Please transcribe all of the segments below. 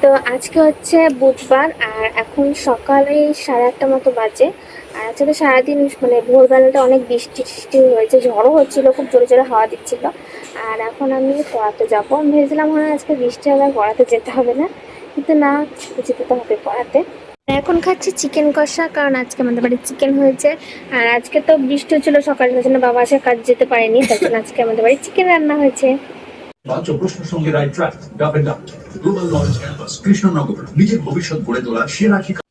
তো আজকে হচ্ছে বুধবার আর এখন সকালে 8:30 মতো বাজে। আর আজকে তো সারাদিন মানে ভোরবেলাটা অনেক বৃষ্টি টিষ্টি হয়েছে, ঝড়ও হচ্ছিল, খুব জোরে জোরে হাওয়া দিচ্ছিল। আর এখন আমি পড়াতে যাবো, আমি ভেবেছিলাম হয় আজকে বৃষ্টি হবে পড়াতে যেতে হবে না, কিন্তু না, যেতে তো হবে পড়াতে। এখন খাচ্ছি চিকেন কষা, কারণ আজকে আমাদের বাড়ি চিকেন হয়েছে। আর আজকে তো বৃষ্টি হচ্ছিল সকালের জন্য বাবা আজকে কাজ যেতে পারেনি, তার জন্য আজকে আমাদের বাড়ি চিকেন রান্না হয়েছে। প্রশ্নের সঙ্গে রাইট ট্র্যাক ডাবের ডাব গ্লোবাল নলেজ ক্যাম্পাস কৃষ্ণনগর নিজের ভবিষ্যৎ গড়ে তোলা সেরা শিক্ষা।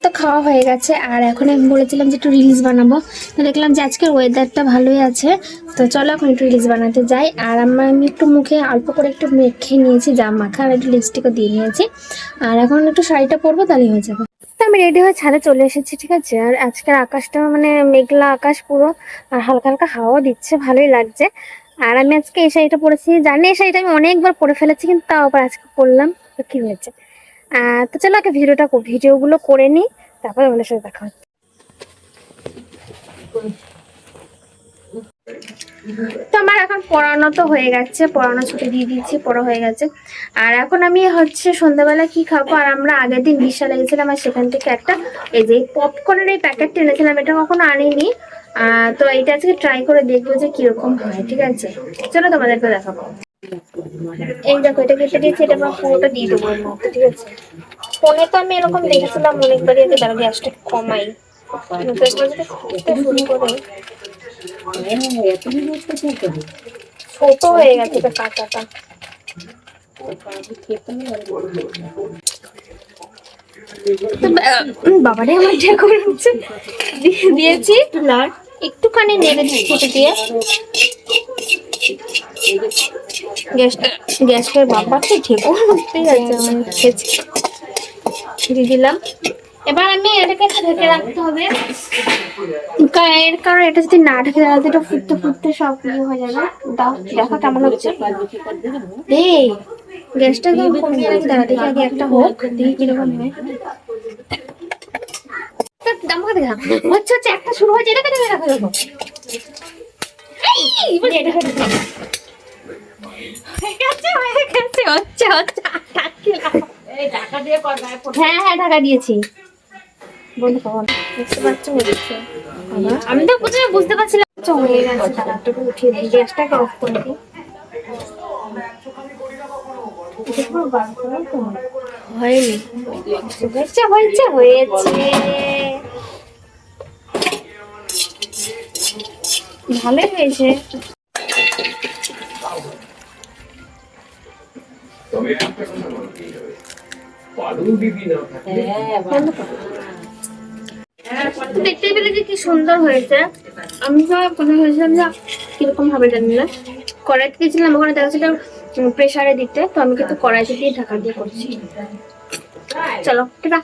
তো খাওয়া হয়ে গেছে, আর এখন আমি বলেছিলাম যে একটু রিলস বানাবো, তো দেখলাম যে আজকের ওয়েদারটা ভালোই আছে, তো চলো এখন একটু রিলস বানাতে যাই। আর আমি একটু মুখে অল্প করে একটু মেখে নিয়েছি জাম মাখা, আর একটু লিপস্টিকও দিয়ে নিয়েছি। আর এখন একটু শাড়িটা পরবো, তাহলেই হয়ে যাবে। তো আমি রেডি হয়ে ছাদে চলে এসেছি, ঠিক আছে। আর আজকের আকাশটা মানে মেঘলা আকাশ পুরো, আর হালকা হালকা হাওয়া দিচ্ছে, ভালোই লাগছে। আর আমি আজকে এই শাড়িটা পরেছি, জানি এই শাড়িটা আমি অনেকবার পরে ফেলেছি, কিন্তু তাও আবার আজকে পরলাম, তো কি হয়েছে। তো চলো আগে ভিডিওগুলো করে নিই, তারপর আমাদের সাথে দেখা হচ্ছে। তো আমার এখন পড়ানো তো হয়ে গেছে, পড়ানো ছুটি দিয়ে দিয়েছি, পড়া হয়ে গেছে। আর এখন আমি হচ্ছে সন্ধ্যাবেলা কি খাবো, আর আমরা আগের দিন বিশালে গেছিলাম, আর সেখান থেকে একটা এই যে পপকর্নের এই প্যাকেটটা এনেছিলাম, এটা কখনো আনিনি। তো এটা আজকে ট্রাই করে দেখবো যে কিরকম হয়, ঠিক আছে। চলো তোমাদেরকে দেখাবো। এই দেখো, এটা কেটে দিয়েছি, এটা আমরা পুরোটা দিয়ে দেবো এর মধ্যে, ঠিক আছে। ফোনে তো আমি এরকম দেখেছিলাম অনেকবারই, আগে তার গ্যাসটা কমাই ছোট হয়ে গেছে এটা কাঁচাটা। বাবারে আমার ডেকোরেশন দিয়েছি একটুখানি নেড়ে ফুটে দিয়ে গ্যাসটা বাবাকে ঢেকুর উঠতেই আছে, আমি খেয়েছি দিয়ে দিলাম। এবার আমি এটাকে ঢেকে রাখতে হবে, এর কারণ এটা যদি না ঢেকে রাখতে এটা ফুটতে ফুটতে সব ইয়ে হয়ে যাবে। দাও দেখো কেমন হচ্ছে। এই গ্যাসটা একদম কমিয়ে রাখি, দাঁড়া দেখি আগে একটা হোক, দেখি কিরকম হয়। হচ্ছে হচ্ছে একটা শুরু হয়েছে, এটাকে ঢেকে রাখো। দেখো হ্যাঁ হ্যাঁ ঢাকা দিয়েছি, বুঝতে পারছো হচ্ছে। আমি তো প্রথমে বুঝতে পারছিলাম হয়ে গেছে, তাড়াতাড়ি উঠিয়ে দিই, গ্যাসটাকে অফ করে দিই। হয়নি, হয়েছে হয়েছে হয়েছে, ভালোই হয়েছে। দেখতে পেলে যে কি সুন্দর হয়েছে। আমি তো মনে হয়েছিলাম যে কিরকম ভাবে জানি না, কড়াইতে দিয়েছিলাম, ওখানে দেখা যাচ্ছিল প্রেসারে দিতে, তো আমি কিন্তু কড়াইতে দিয়ে ঢাকা দিয়ে করছি। চলো টাটা।